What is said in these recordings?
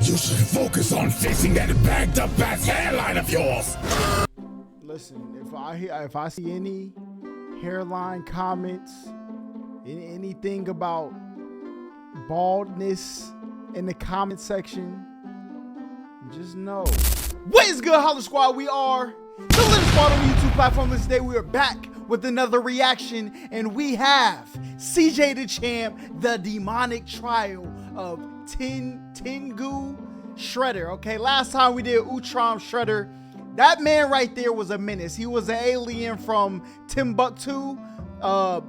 You should focus on fixing that bagged up ass hairline of yours. Listen, if I see any hairline comments, anything about baldness in the comment section, just know. What is good, HollaSquad? We are the latest squad on the YouTube platform. Today we are back with another reaction, and we have CJ the Champ, the demonic trial of Tengu Shredder. Okay, last time we did Utram Shredder. That man right there was a menace. He was an alien from Timbuktu. I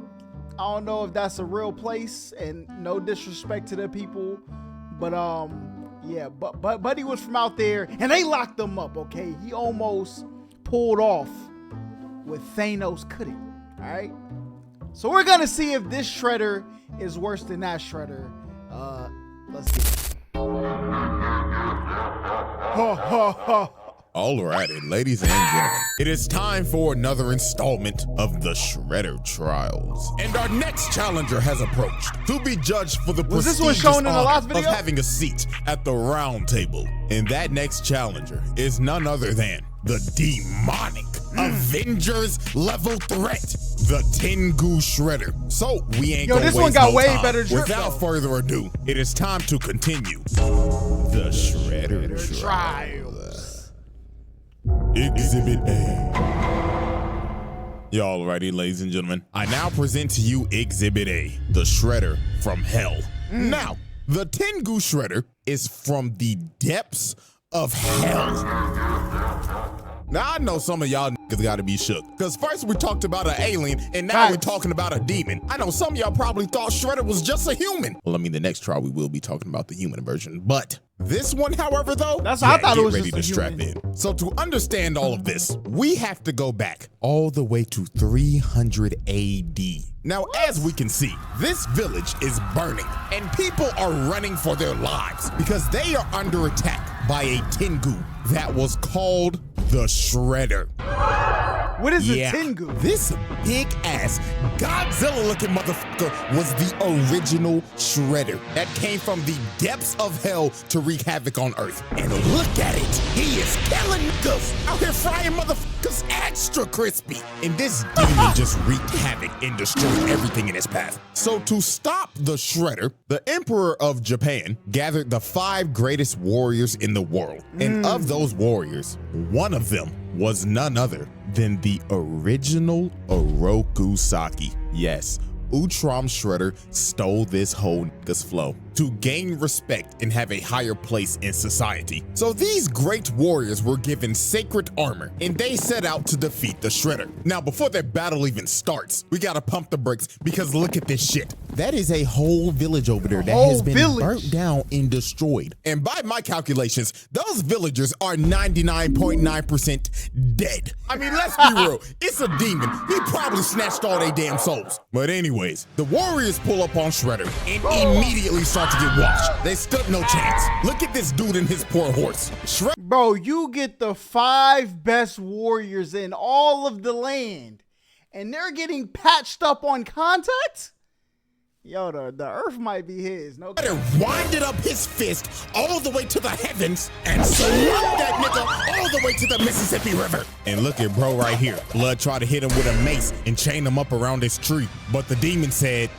don't know if that's a real place, and no disrespect to the people, but yeah, but he was from out there, and they locked him up. Okay, he almost pulled off what Thanos couldn't. All right, so we're gonna see if this Shredder is worse than that Shredder. Let's get it. Ha ha ha. Alrighty, ladies and gentlemen, it is time for another installment of the Shredder Trials. And our next challenger has approached to be judged for the prestigious honor of having a seat at the round table. And that next challenger is none other than the demonic Avengers level threat, the Tengu Shredder. So we ain't gonna this waste one got no way time. better drip, Without further ado, it is time to continue the Shredder Trials. Exhibit A. Y'all ready, ladies and gentlemen? I now present to you Exhibit A, the Shredder from Hell. Now, the Tengu Shredder is from the depths of hell. Now, I know some of y'all niggas gotta be shook, because first we talked about an alien, and now we're talking about a demon. I know some of y'all probably thought Shredder was just a human. Well, I mean, the next trial we will be talking about the human version, but this one, however, though, I thought it was ready just to strap in. So to understand all of this, we have to go back all the way to 300 AD. Now, as we can see, this village is burning, and people are running for their lives because they are under attack by a Tengu that was called the Shredder. What is a Tengu? This big-ass, Godzilla-looking motherfucker was the original Shredder that came from the depths of hell to wreak havoc on Earth. And look at it. He is killing niggas out here frying motherfuckers extra crispy. And this demon just wreaked havoc and destroyed everything in his path. So to stop the Shredder, the Emperor of Japan gathered the 5 greatest warriors in the world. And of those warriors, one of them was none other than the original Oroku Saki. Yes, Utram Shredder stole this whole nigga's flow to gain respect and have a higher place in society. So these great warriors were given sacred armor, and they set out to defeat the Shredder. Now, before that battle even starts, we gotta pump the brakes, because look at this shit. That is a whole village over there that has been burnt down and destroyed. And by my calculations, those villagers are 99.9% dead. I mean, let's be real. It's a demon. He probably snatched all their damn souls. But anyways, the warriors pull up on Shredder and immediately start to get washed. They stood no chance. Look at this dude and his poor horse. Bro, you get the 5 best warriors in all of the land, and they're getting patched up on contact? Yo, the earth might be his. No, winded up his fist all the way to the heavens and swung that nigga all the way to the Mississippi River. And look at bro right here. Blood tried to hit him with a mace and chain him up around his tree. But the demon said,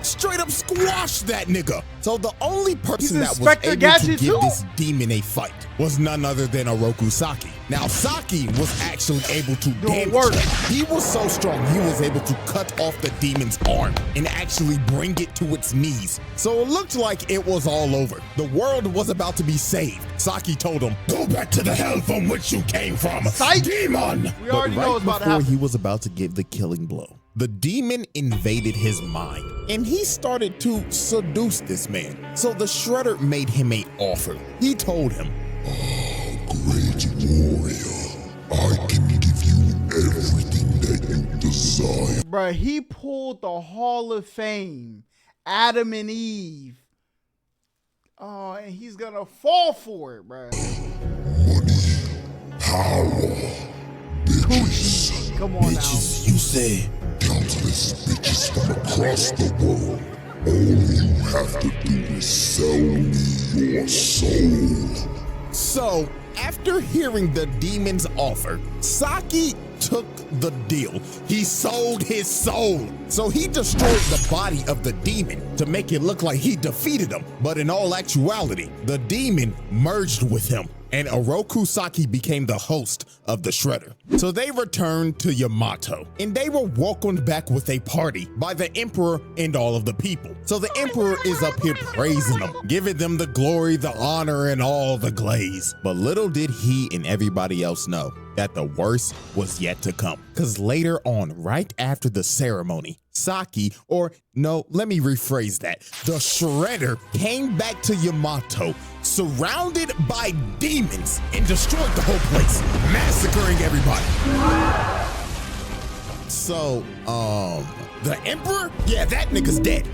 straight up squash that nigga. So the only person that was able to give this demon a fight was none other than Oroku Saki. Now, Saki was actually able to damage him. He was so strong, he was able to cut off the demon's arm and actually bring it to its knees. So it looked like it was all over. The world was about to be saved. Saki told him, go back to the hell from which you came from, demon! We already know it's about to happen. Before he was about to give the killing blow, the demon invaded his mind, and he started to seduce this man. So the Shredder made him an offer. He told him, great warrior, I can give you everything that you desire. Bruh, he pulled the Hall of Fame, Adam and Eve. Oh, and he's gonna fall for it, bruh. Money, power, bitches. Come on bitches, now. You say? Countless bitches from across the world. All you have to do is sell me your soul. So, after hearing the demon's offer, Saki took the deal. He sold his soul. So he destroyed the body of the demon to make it look like he defeated him. But in all actuality, the demon merged with him, and Oroku Saki became the host of the Shredder. So they returned to Yamato, and they were welcomed back with a party by the Emperor and all of the people. So the Emperor is up here praising them, giving them the glory, the honor, and all the glaze. But little did he and everybody else know that the worst was yet to come. Because later on, right after the ceremony, Saki, or no, let me rephrase that, the Shredder came back to Yamato, surrounded by demons, and destroyed the whole place, massacring everybody. So, the Emperor? Yeah, that nigga's dead.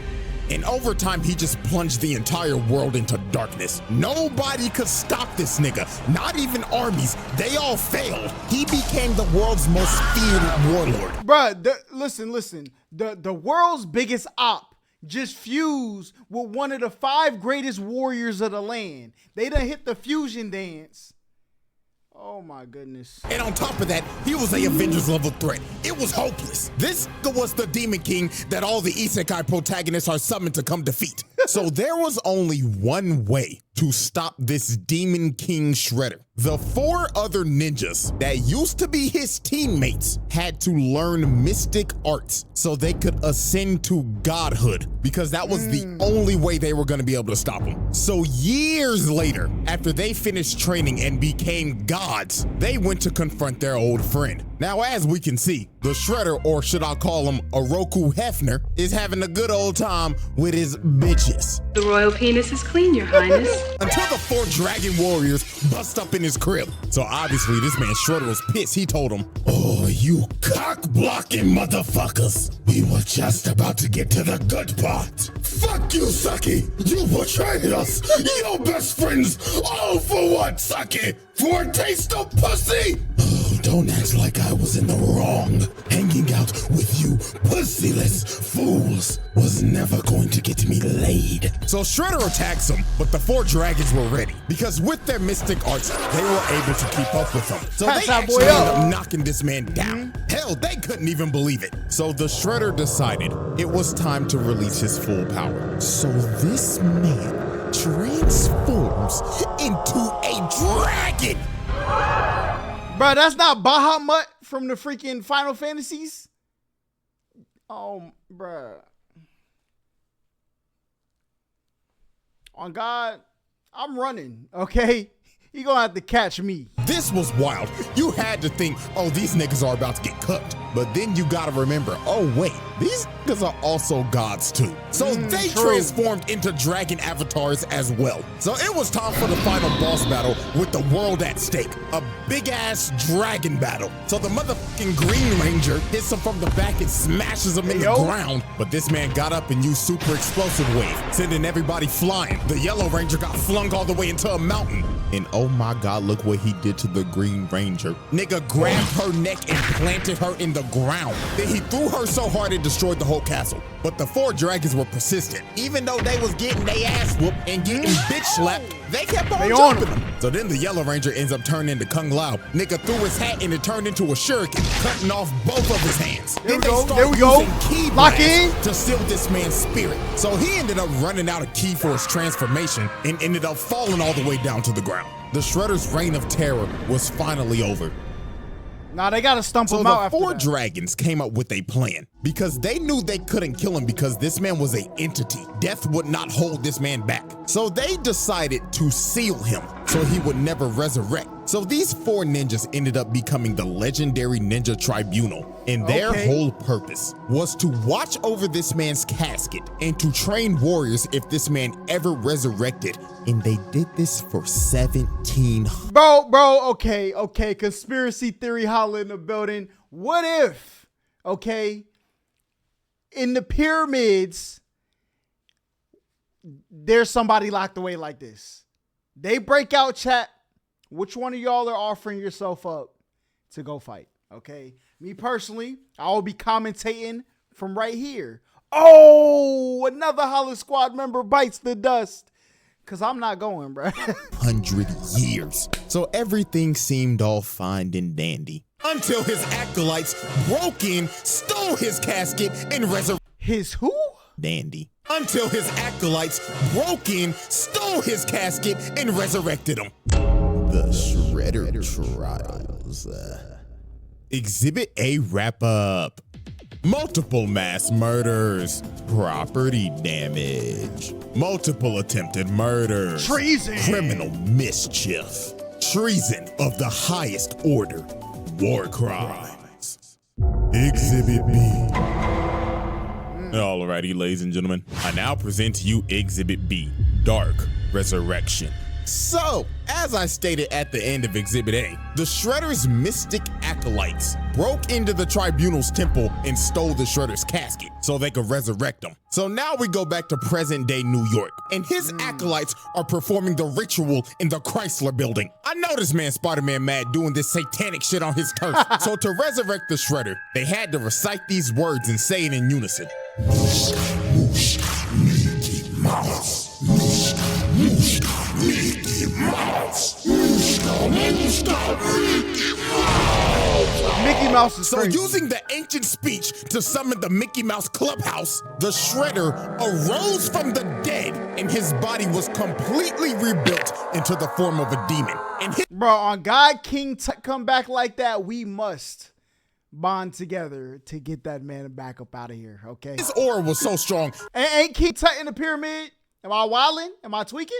And over time, he just plunged the entire world into darkness. Nobody could stop this nigga, not even armies. They all failed. He became the world's most feared warlord. Bruh, listen. The world's biggest op just fused with one of the 5 greatest warriors of the land. They done hit the fusion dance. Oh my goodness. And on top of that, he was a Avengers level threat. It was hopeless. This was the Demon King that all the isekai protagonists are summoned to come defeat. So there was only one way to stop this Demon King Shredder. The 4 other ninjas that used to be his teammates had to learn mystic arts so they could ascend to godhood, because that was the only way they were going to be able to stop him. So years later, after they finished training and became gods, they went to confront their old friend. Now, as we can see, the Shredder, or should I call him Oroku Hefner, is having a good old time with his bitches. The royal penis is clean, Your Highness. Until the 4 dragon warriors bust up in his crib. So obviously this man Shredder was pissed. He told him, "Oh, you cock-blocking motherfuckers. We were just about to get to the good part. Fuck you, Saki. You betrayed us. Your best friends. All for what, Saki? For a taste of pussy? Oh, don't act like I was in the wrong. Hanging out with you pussyless fools was never going to get me laid." So Shredder attacks him, but the 4 dragons were ready, because with their mystic arts, they were able to keep up with him. So Pass they that actually boy ended up. up knocking this man down. Hell, they couldn't even believe it. So the Shredder decided it was time to release his full power. So this man transforms into a dragon. Bruh, that's not Bahamut from the freaking Final Fantasies? Oh, bruh. On God, I'm running, okay? You gonna have to catch me. This was wild. You had to think, oh, these niggas are about to get cooked. But then you gotta remember, oh wait, these niggas are also gods too. So they true. transformed into dragon avatars as well. So it was time for the final boss battle with the world at stake. A big ass dragon battle. So the motherfucking Green Ranger hits him from the back and smashes him in the ground. But this man got up and used super explosive wave, sending everybody flying. The Yellow Ranger got flung all the way into a mountain. And oh my God, look what he did to the Green Ranger. Nigga grabbed her neck and planted her in the ground. Then he threw her so hard it destroyed the whole castle. But the 4 dragons were persistent. Even though they was getting their ass whooped and getting bitch slapped, they kept on jumping them. So then the Yellow Ranger ends up turning into Kung Lao. Nigga threw his hat and it turned into a shuriken, cutting off both of his hands. Then they started using key blasts to seal this man's spirit. So he ended up running out of ki for his transformation and ended up falling all the way down to the ground. The Shredder's reign of terror was finally over. Nah, they gotta stump him out after So the 4 that. dragons came up with a plan, because they knew they couldn't kill him because this man was an entity. Death would not hold this man back. So they decided to seal him so he would never resurrect. So these 4 ninjas ended up becoming the legendary Ninja Tribunal, and their whole purpose was to watch over this man's casket and to train warriors if this man ever resurrected. And they did this for 17. Bro, okay, conspiracy theory Holla in the building. What if, okay, in the pyramids, there's somebody locked away like this? They break out, chat. Which one of y'all are offering yourself up to go fight? Okay, me personally, I will be commentating from right here Oh, another HollaSquad member bites the dust. Cause I'm not going, bro. 100 years. So everything seemed all fine and dandy. Until his acolytes broke in, stole his casket, and resurrected. His who? Dandy. Until his acolytes broke in, stole his casket, and resurrected him. The Shredder Trials. Exhibit A wrap-up. Multiple mass murders, property damage, multiple attempted murders, Treason, criminal mischief, treason of the highest order, war crimes. Exhibit B. Alrighty, ladies and gentlemen, I now present to you Exhibit B, Dark Resurrection. So, as I stated at the end of Exhibit A, the Shredder's mystic acolytes broke into the Tribunal's temple and stole the Shredder's casket so they could resurrect him. So now we go back to present-day New York, and his acolytes are performing the ritual in the Chrysler Building. I know this man Spider-Man mad doing this satanic shit on his turf. So to resurrect the Shredder, they had to recite these words and say it in unison. Mickey Mouse. Mickey Mouse. Mickey Mouse is So crazy. using the ancient speech to summon the Mickey Mouse Clubhouse, the Shredder arose from the dead and his body was completely rebuilt into the form of a demon. And his Bro, on God King come back like that, we must bond together to get that man back up out of here, okay? aura was so strong, Ain't King Tut in the pyramid? Am I wilding? Am I tweaking?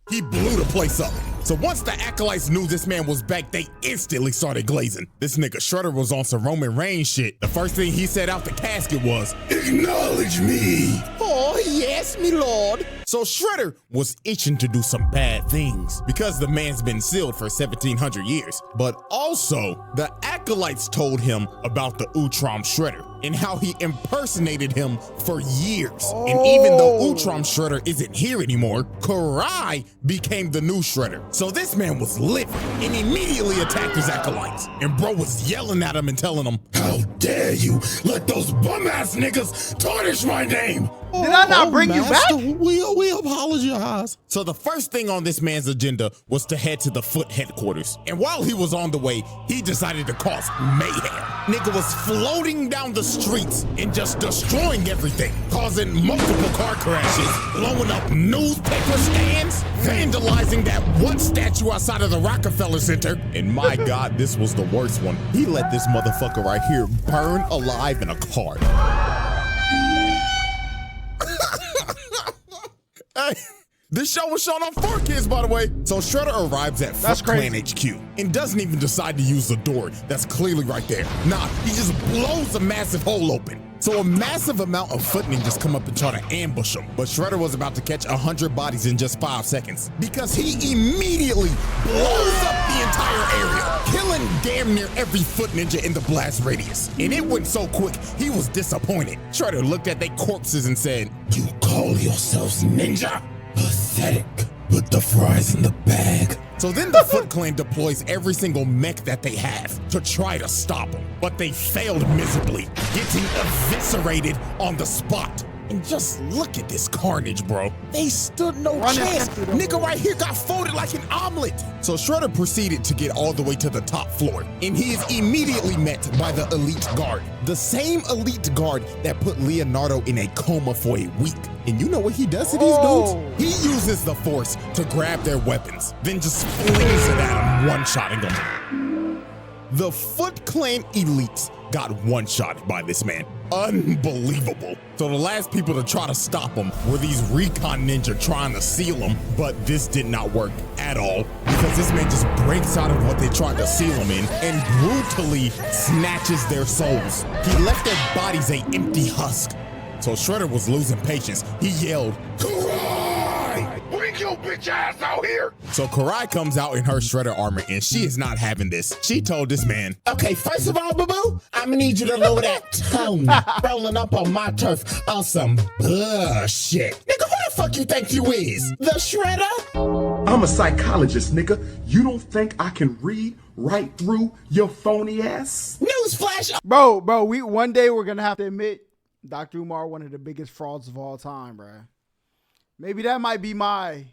he blew the place up. So once the acolytes knew this man was back, they instantly started glazing. This nigga Shredder was on some Roman Reigns shit. The first thing he said out the casket was, Acknowledge me. "Oh, yes, me lord." So Shredder was itching to do some bad things because the man's been sealed for 1700 years. But also, the acolytes told him about the Utrom Shredder and how he impersonated him for years. And even though Utrom Shredder isn't here anymore, Karai became the new Shredder. So this man was livid and immediately attacked his acolytes. And bro was yelling at him and telling him, How dare you let those bum-ass niggas tarnish my name? Did I not bring you back? We apologize. So the first thing on this man's agenda was to head to the Foot headquarters. And while he was on the way, he decided to cause mayhem. Nigga was floating down the streets and just destroying everything, causing multiple car crashes, blowing up newspaper stands, vandalizing that one statue outside of the Rockefeller Center. And my God, this was the worst one. He let this motherfucker right here burn alive in a car. Hey, this show was shown on 4Kids, by the way. So Shredder arrives at Foot Clan HQ and doesn't even decide to use the door that's clearly right there. Nah, he just blows a massive hole open. So a massive amount of Foot ninjas come up and try to ambush him. But Shredder was about to catch 100 bodies in just 5 seconds because he immediately blows up the entire area, killing damn near every Foot ninja in the blast radius. And it went so quick, he was disappointed. Shredder looked at their corpses and said, You call yourselves ninja? Pathetic. Put the fries in the bag. So then the Foot Clan deploys every single mech that they have to try to stop him. But they failed miserably, getting eviscerated on the spot. And just look at this carnage, bro. They stood no chance. Nigga right here got folded like an omelet. So Shredder proceeded to get all the way to the top floor. And he is immediately met by the elite guard. The same elite guard that put Leonardo in a coma for a week. And you know what he does to these dudes? He uses the force to grab their weapons, then just flings it at them, one-shotting them. The Foot Clan elites got one-shotted by this man. Unbelievable. So the last people to try to stop him were these recon ninja trying to seal him, but this did not work at all because this man just breaks out of what they tried to seal him in and brutally snatches their souls. He left their bodies a empty husk. So Shredder was losing patience. He yelled, Karai! Bring your bitch ass out here! So Karai comes out in her Shredder armor and she is not having this. She told this man, Okay, first of all, boo-boo, I'm gonna need you to lower that tone rolling up on my turf on some bullshit. Nigga, who the fuck you think you is? The Shredder? I'm a psychologist, nigga. You don't think I can read right through your phony ass? Newsflash! Bro, we one day we're gonna have to admit Dr. Umar, one of the biggest frauds of all time, bruh. Maybe that might be my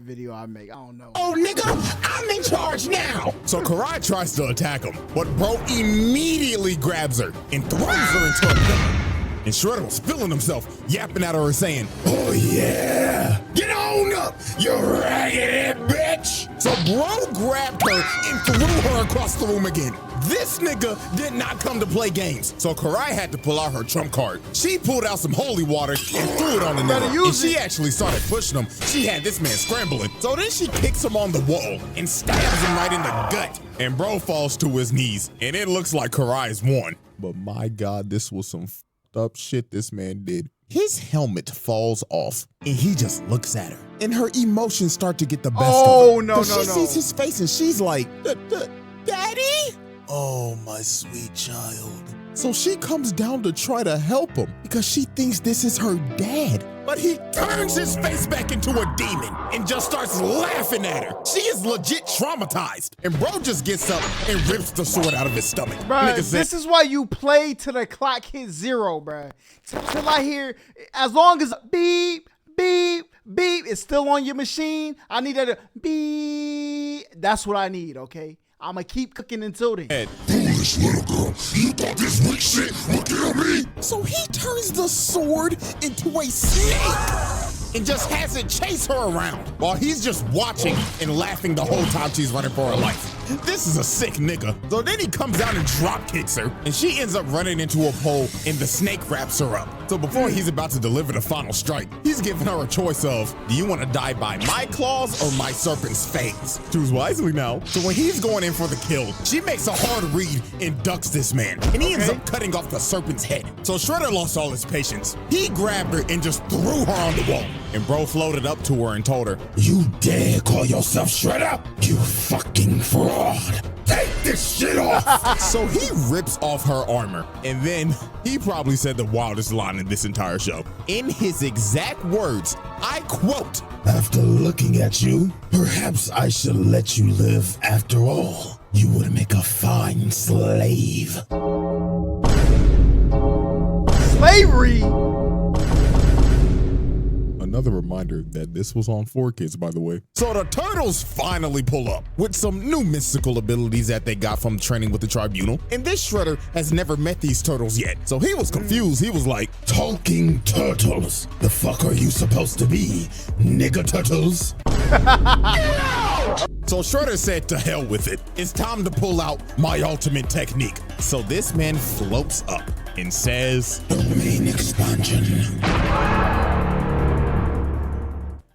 video I make. I don't know. Oh, nigga, I'm in charge now. So Karai tries to attack him, but bro immediately grabs her and throws her into a pillar. And Shredder was feeling himself, yapping at her and saying, Oh yeah, get on up, you raggedy bitch. So bro grabbed her and threw her across the room again. This nigga did not come to play games, so Karai had to pull out her trump card. She pulled out some holy water and threw it on the nigga, and she actually started pushing him. She had this man scrambling. So then she kicks him on the wall and stabs him right in the gut. And bro falls to his knees, and it looks like Karai's won. But my God, this was some up shit this man did. His helmet falls off and he just looks at her and her emotions start to get the best of her. No. She sees his face and she's like, Daddy? Oh, my sweet child. So she comes down to try to help him because she thinks this is her dad. But he turns his face back into a demon and just starts laughing at her. She is legit traumatized. And bro just gets up and rips the sword out of his stomach. Bruh, this is why you play till the clock hits 0, bruh. Till I hear, as long as beep, beep, beep, it's still on your machine, I need that to beep. That's what I need, okay? I'ma keep cooking until then. Foolish little girl, you thought this weak shit would kill me? So he turns the sword into a snake and just has it chase her around while he's just watching and laughing the whole time she's running for her life. This is a sick nigga. So then he comes out and drop kicks her and she ends up running into a pole and the snake wraps her up. So before he's about to deliver the final strike, he's giving her a choice of, do you want to die by my claws or my serpent's fangs? Choose wisely now. So when he's going in for the kill, she makes a hard read and ducks this man. And he ends up cutting off the serpent's head. So Shredder lost all his patience. He grabbed her and just threw her on the wall. And bro floated up to her and told her, You dare call yourself Shredder? You fucking fraud. Take this shit off. So he rips off her armor, and then he probably said the wildest line in this entire show. In his exact words, I quote, After looking at you, perhaps I should let you live after all. You would make a fine slave. Slavery? Another reminder that this was on 4Kids, by the way. So the Turtles finally pull up with some new mystical abilities that they got from training with the Tribunal. And this Shredder has never met these turtles yet. So he was confused. He was like, Talking turtles. The fuck are you supposed to be? Nigga turtles? So Shredder said to hell with it. It's time to pull out my ultimate technique. So this man floats up and says, Domain expansion.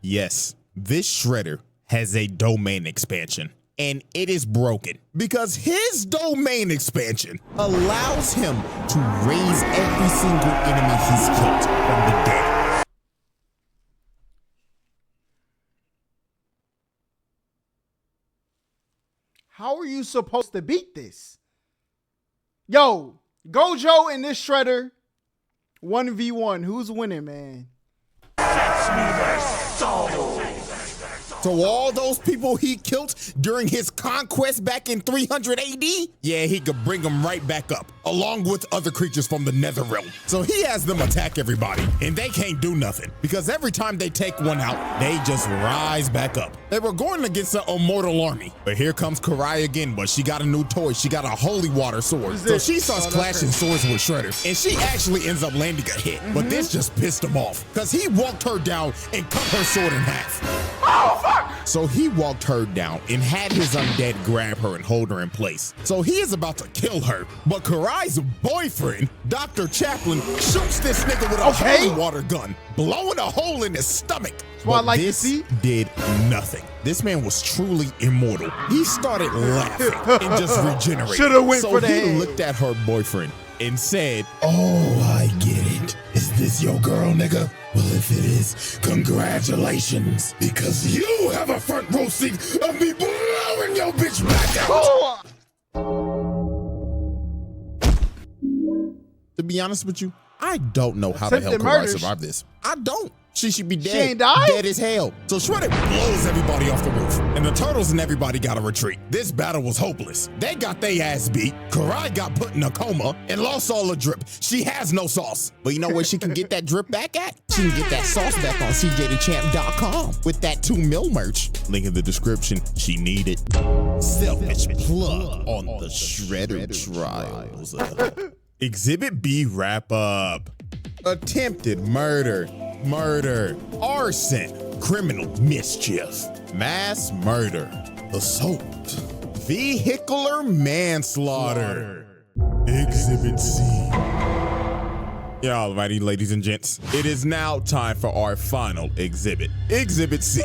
Yes, this Shredder has a domain expansion, and it is broken because his domain expansion allows him to raise every single enemy he's killed from the dead. How are you supposed to beat this? Yo, Gojo and this Shredder, 1v1. Who's winning, man? So all those people he killed during his conquest back in 300 AD, yeah, he could bring them right back up, along with other creatures from the Nether Realm. So he has them attack everybody, and they can't do nothing, because every time they take one out, they just rise back up. They were going against an immortal army, but here comes Karai again, but she got a new toy. She got a holy water sword. So she starts clashing swords with Shredder, and she actually ends up landing a hit, but this just pissed him off, because he walked her down and cut her sword in half. Oh, fuck! So he walked her down and had his undead grab her and hold her in place. So he is about to kill her, but Karai's boyfriend, Dr. Chaplin, shoots this nigga with a holy water gun, blowing a hole in his stomach. But this did nothing. This man was truly immortal. He started laughing and just regenerated. Should've went so for the he head. looked at her boyfriend and said, Oh, I get it. Is this your girl, nigga? Well, if it is, congratulations. Because you have a front row seat of me blowing your bitch back out. to be honest with you, I don't know how the hell Attempted Karai murder. survived this. I don't. She should be dead. She ain't died? Dead as hell. So Shredder blows everybody off the roof, and the turtles and everybody gotta retreat. This battle was hopeless. They got their ass beat. Karai got put in a coma and lost all the drip. She has no sauce. But you know where she can get that drip back at? She can get that sauce back on cjthechamp.com with that 2 mil merch. Link in the description. She need it. Selfish plug on the Shredder trials. Exhibit B wrap up. Attempted murder. Murder, arson, criminal mischief, mass murder, assault, vehicular manslaughter. Exhibit C. Yeah, alrighty, ladies and gents. It is now time for our final exhibit. Exhibit C,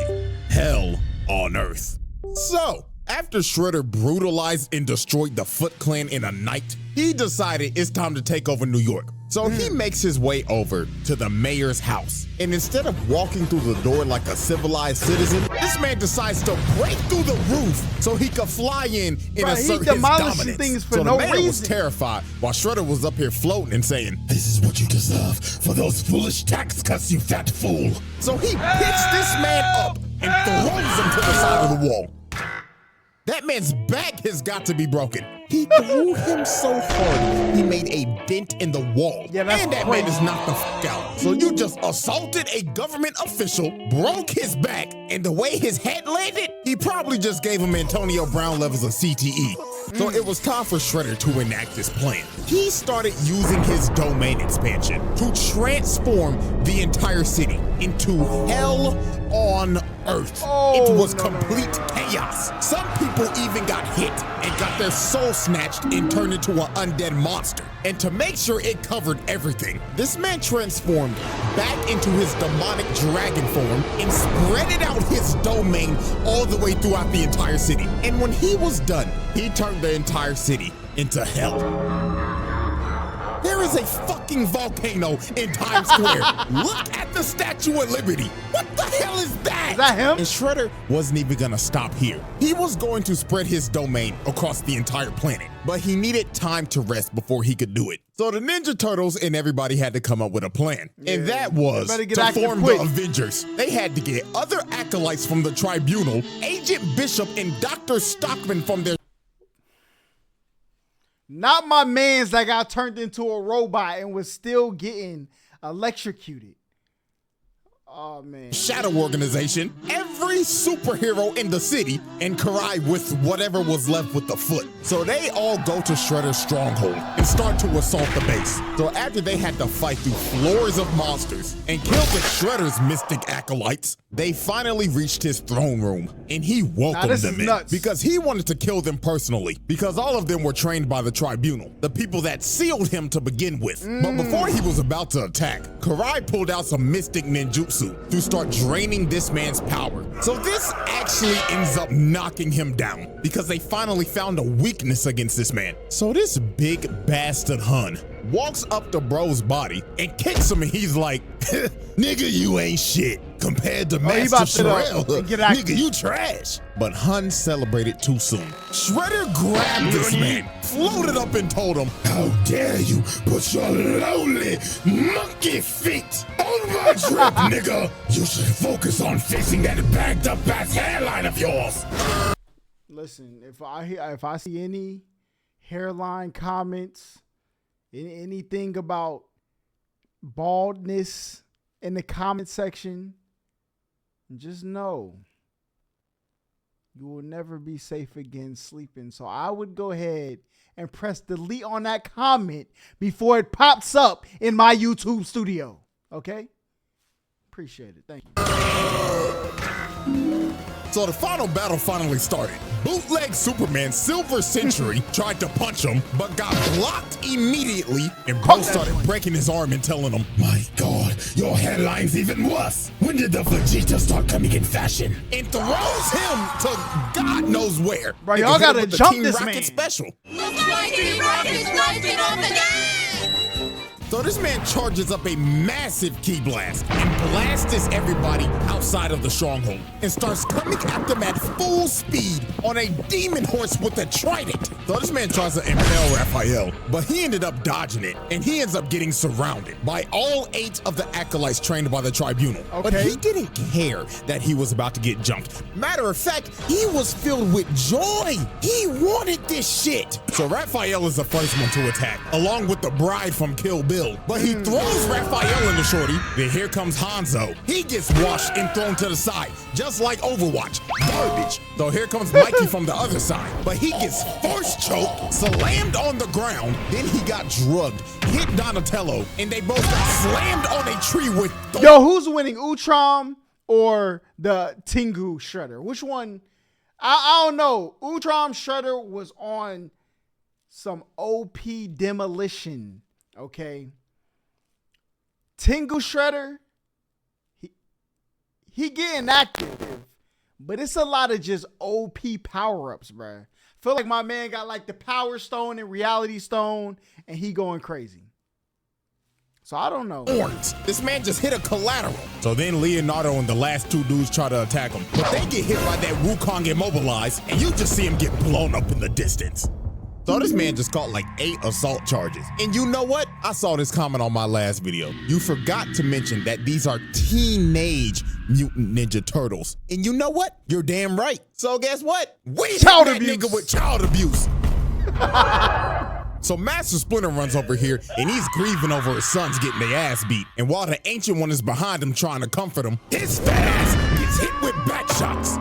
Hell on Earth. So, after Shredder brutalized and destroyed the Foot Clan in a night, he decided it's time to take over New York. So he makes his way over to the mayor's house. And instead of walking through the door like a civilized citizen, this man decides to break through the roof so he could fly in and assert his dominance. Things for so no the mayor reason. was terrified while Shredder was up here floating and saying, This is what you deserve for those foolish tax cuts, you fat fool. so he picks this man up and throws him to the side of the wall. That man's back has got to be broken. He threw him so hard, he made a dent in the wall. Yeah, that's and that crazy. man is knocked the fuck out. So you just assaulted a government official, broke his back, and the way his head landed, he probably just gave him Antonio Brown levels of CTE. So it was time for Shredder to enact his plan. He started using his domain expansion to transform the entire city into hell on Earth. It was complete chaos. Some people even got hit and got their soul snatched and turned into an undead monster. And to make sure it covered everything, this man transformed back into his demonic dragon form and spread out his domain all the way throughout the entire city. And when he was done, he turned the entire city into hell. There is a fucking volcano in Times Square. Look at the Statue of Liberty. What the hell is that? Is that him? And Shredder wasn't even gonna stop here. He was going to spread his domain across the entire planet, but he needed time to rest before he could do it. So the Ninja Turtles and everybody had to come up with a plan. And that was Better get to active form quick. the Avengers. They had to get other acolytes from the Tribunal, Agent Bishop and Dr. Stockman from their Not my mans that got turned into a robot and was still getting electrocuted. Oh, man. shadow organization, every superhero in the city, and Karai with whatever was left with the foot. So they all go to Shredder's stronghold and start to assault the base. So after they had to fight through floors of monsters and kill the Shredder's mystic acolytes, they finally reached his throne room and he welcomed this them is in nuts. because he wanted to kill them personally because all of them were trained by the Tribunal, the people that sealed him to begin with. But before he was about to attack, Karai pulled out some mystic ninjutsu to start draining this man's power. So this actually ends up knocking him down because they finally found a weakness against this man. So this big bastard Hun walks up to bro's body and kicks him and he's like, nigga, you ain't shit compared to he Master about to Shrell. get active. Nigga, you trash. But Hun celebrated too soon. Shredder grabbed this man, floated up and told him, How dare you put your lonely monkey feet on my drip, nigga? You should focus on fixing that bagged up ass hairline of yours. Listen, if I see any hairline comments, anything about baldness in the comment section, just know you will never be safe again sleeping. So I would go ahead and press delete on that comment before it pops up in my YouTube studio. Okay? Appreciate it. Thank you. So the final battle finally started. Bootleg Superman Silver Century tried to punch him, but got blocked immediately, and Bro started breaking his arm and telling him, My God, your hairline's even worse. When did the Vegeta start coming in fashion? and throws him to God knows where. Bro, Nigga y'all hit him gotta with the jump Team this Rocket man. special. So this man charges up a massive ki blast and blasts everybody outside of the stronghold and starts coming at them at full speed on a demon horse with a trident. So this man tries to impale Raphael, but he ended up dodging it, and he ends up getting surrounded by all 8 of the acolytes trained by the tribunal. But he didn't care that he was about to get jumped. Matter of fact, he was filled with joy. He wanted this shit. So Raphael is the first one to attack, along with the bride from Kill Bill. But he throws Raphael in the shorty. Then here comes Hanzo. He gets washed and thrown to the side, just like Overwatch. Garbage. So here comes Mikey from the other side. But he gets force choked, slammed on the ground. Then he got drugged, hit Donatello, and they both got slammed on a tree with... Yo, who's winning, Utrom or the Tengu Shredder? Which one? I don't know. Utrom Shredder was on some OP demolition, okay? Tengu Shredder, he getting active, but it's a lot of just OP power-ups, bruh. Feel like my man got like the Power Stone and Reality Stone, and he going crazy. So I don't know. This man just hit a collateral. So then Leonardo and the last 2 dudes try to attack him, but they get hit by that Wukong immobilized, and you just see him get blown up in the distance. So this man just caught like 8 assault charges. And you know what? I saw this comment on my last video. You forgot to mention that these are teenage mutant ninja turtles. And you know what? You're damn right. So guess what? We child hit that nigga with child abuse. So Master Splinter runs over here and he's grieving over his sons getting their ass beat. And while the Ancient One is behind him trying to comfort him, his fat ass gets hit with back shots.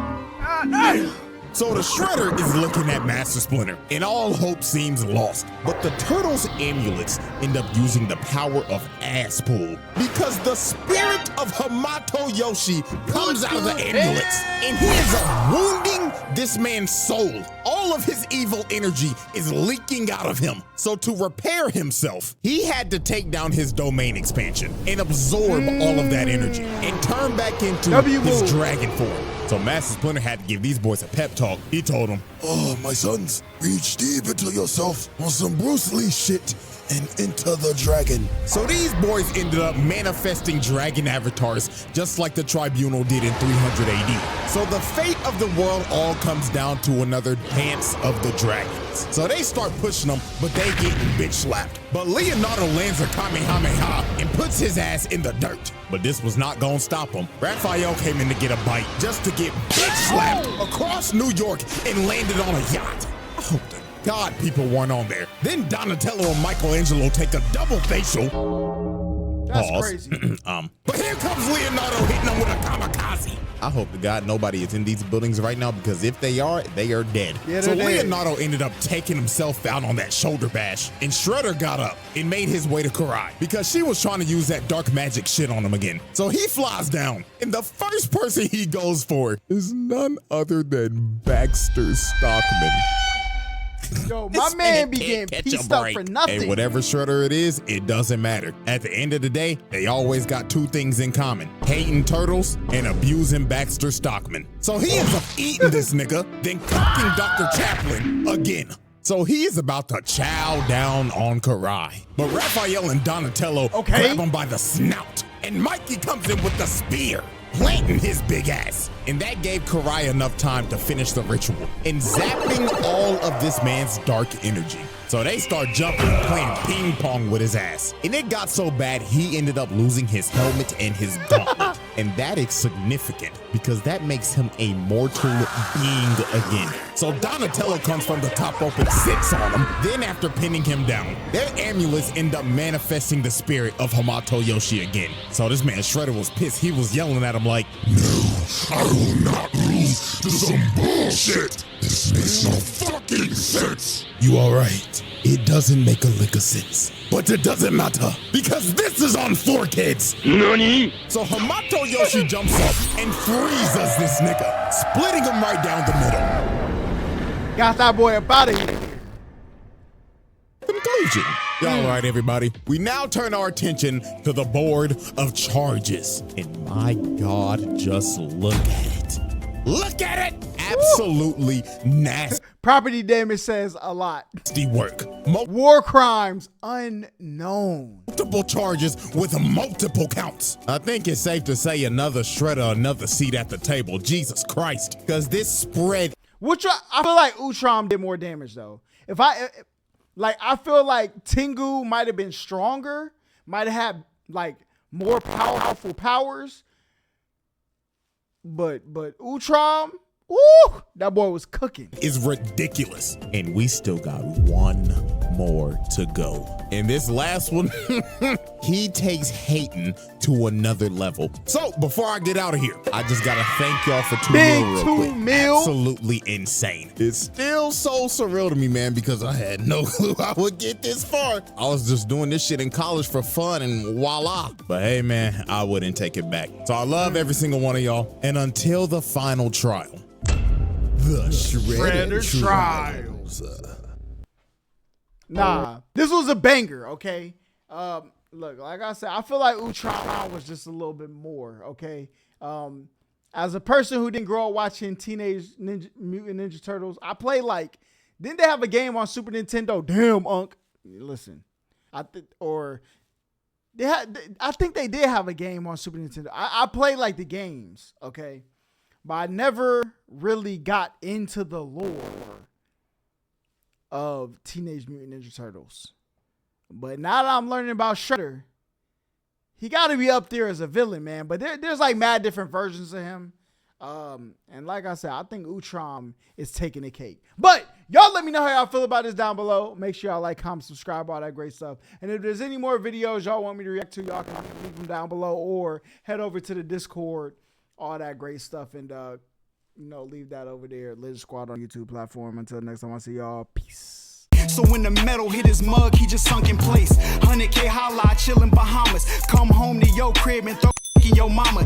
So the Shredder is looking at Master Splinter, and all hope seems lost. But the Turtles' amulets end up using the power of ass pull, because the spirit of Hamato Yoshi comes out of the amulets, and he ends up wounding this man's soul. All of his evil energy is leaking out of him. So to repair himself, he had to take down his domain expansion and absorb all of that energy and turn back into his dragon form. So Master Splinter had to give these boys a pep talk. He told them, "Oh, my sons, reach deep into yourself on some Bruce Lee shit and enter the dragon." So these boys ended up manifesting dragon avatars just like the Tribunal did in 300 AD. So the fate of the world all comes down to another dance of the dragons. So they start pushing them, but they getting bitch slapped. But Leonardo lands a Kamehameha and puts his ass in the dirt. But this was not gonna stop him. Raphael came in to get a bite just to get bitch slapped across New York and landed on a yacht. Oh, the God, people weren't on there. Then Donatello and Michelangelo take a double facial. That's crazy. But here comes Leonardo hitting them with a kamikaze. I hope to God nobody is in these buildings right now, because if they are dead. Yeah, so dead. Leonardo ended up taking himself out on that shoulder bash, and Shredder got up and made his way to Karai because she was trying to use that dark magic shit on him again. So he flies down, and the first person he goes for is none other than Baxter Stockman. Yo, my man be getting pieced up for nothing. Hey, whatever Shredder it is, it doesn't matter. At the end of the day, they always got 2 things in common: hating turtles and abusing Baxter Stockman. So he ends up eating this nigga, then cooking Dr. Chaplin again. So he is about to chow down on Karai. But Raphael and Donatello grab him by the snout, and Mikey comes in with the spear, planting his big ass. And that gave Karai enough time to finish the ritual and zapping all of this man's dark energy. So they start jumping and playing ping pong with his ass. And it got so bad he ended up losing his helmet and his gauntlet. And that is significant because that makes him a mortal being again. So Donatello comes from the top rope and sits on him. Then after pinning him down, their amulets end up manifesting the spirit of Hamato Yoshi again. So this man Shredder was pissed. He was yelling at him like, "No, I will not lose to some bullshit. This makes no fucking sense." "You are right. It doesn't make a lick of sense. But it doesn't matter, because this is on 4 kids. NANI? So Hamato Yoshi jumps up and freezes this nigga, splitting him right down the middle. Got that boy up out of here. Conclusion. All right, everybody. We now turn our attention to the board of charges. And my God, just look at it. Look at it! Absolutely nasty Property damage says a lot. work. War crimes unknown. Multiple charges with multiple counts. I think it's safe to say another shredder, another seat at the table. Jesus Christ. Because this spread. I feel like Utram did more damage though. I feel like Tengu might have been stronger, might have had like more powerful powers. But Utram, woo, that boy was cooking. Is ridiculous. And we still got one more to go. And this last one, he takes hating to another level. So before I get out of here, I just gotta thank y'all for Big real 2 quick. mil. Absolutely insane. It's still so surreal to me, man, because I had no clue I would get this far. I was just doing this shit in college for fun and voila. But hey, man, I wouldn't take it back. So I love every single one of y'all. And until the final trial, the Shredder Trials. Nah, this was a banger, okay? Look, like I said, I feel like Utram was just a little bit more, okay? As a person who didn't grow up watching Teenage Mutant Ninja Turtles, I play didn't they have a game on Super Nintendo? Damn, Unc. Listen, I think they did have a game on Super Nintendo. I played the games, okay? But I never really got into the lore of Teenage Mutant Ninja Turtles. But now that I'm learning about Shredder, he got to be up there as a villain, man. But there's mad different versions of him. And like I said, I think Utram is taking the cake. But y'all let me know how y'all feel about this down below. Make sure y'all like, comment, subscribe, all that great stuff. And if there's any more videos y'all want me to react to, y'all can leave them down below or head over to the Discord, all that great stuff. And, leave that over there. HollaSquad on YouTube platform. Until next time, I see y'all. Peace. So when the metal hit his mug, he just sunk in place. 100K Holla, chillin' Bahamas. Come home to your crib and throw in your mama.